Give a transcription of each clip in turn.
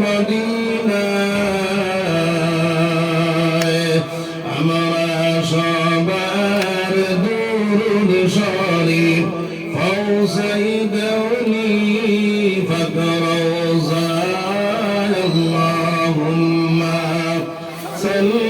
মদিনায় আমরা সবার দুরুদ শরীফ পৌঁছাই দেওনি ফকর রওজায় আল্লাহুম্মা সাল্লি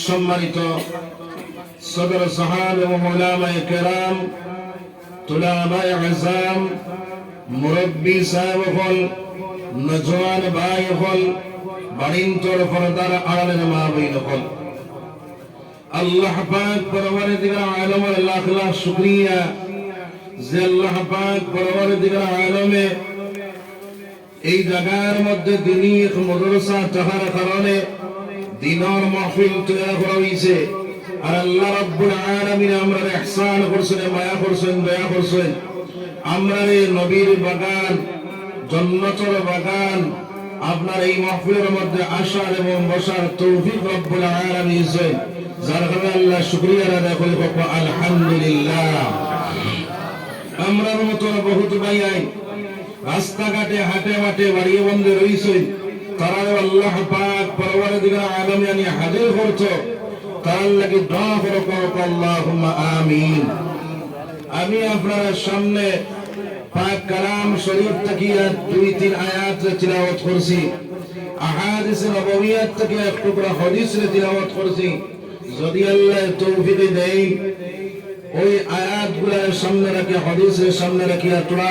সম্মানিত সদর সাহাব ও উলামায়ে কেরাম, তুলাবায়ে আযম, মুরব্বী সাহেব হল, নজওয়ান ভাই হল, বাড়িন্তর পর্দার আড়ালের মা বোন হল, আল্লাহ পাক পরওয়ারদিগার আলমের লাখ লাখ শুকরিয়া যে আল্লাহ পাক পরওয়ারদিগার আলমে এই জায়গার মধ্যে দিনী এক মাদ্রাসা থাকার কারণে দিনের মাহফিল তৈরি করা হয়েছে। আর আল্লাহ রাব্বুল আলামিন আমরা ইহসান করছেন, মায়া করছেন, দয়া করছেন। আমরা এই নবীর বাগান, জান্নাতের বাগান, আপনার এই মাহফিলের মধ্যে আসার এবং বসার তৌফিক রব্বুল আলামিন দিয়েছেন, যার কারণে আল্লাহ শুকরিয়া আদায় করি আলহামদুলিল্লাহ। আমরার মতো বহুত ভাই রাস্তাঘাটে হাটে মাঠে বাড়িয়ে বন্ধে রয়েছেন, তারা আল্লাহ পাক পরওয়ারদিগার আলম জানি হাজির করছো, তার লাগি দোয়া করো আল্লাহুম্মা আমিন। আমি আপনার সামনে পাক কালাম শরীফ থেকে 2-3 আয়াত তিলাওয়াত করছি, আহাদিস নববিয়াত থেকে এক টুকরা হাদিস তিলাওয়াত করছি। যদি আল্লাহ তৌফিক দেয় ওই আয়াতগুলোর সামনে রাখি, হাদিসের সামনে রাখি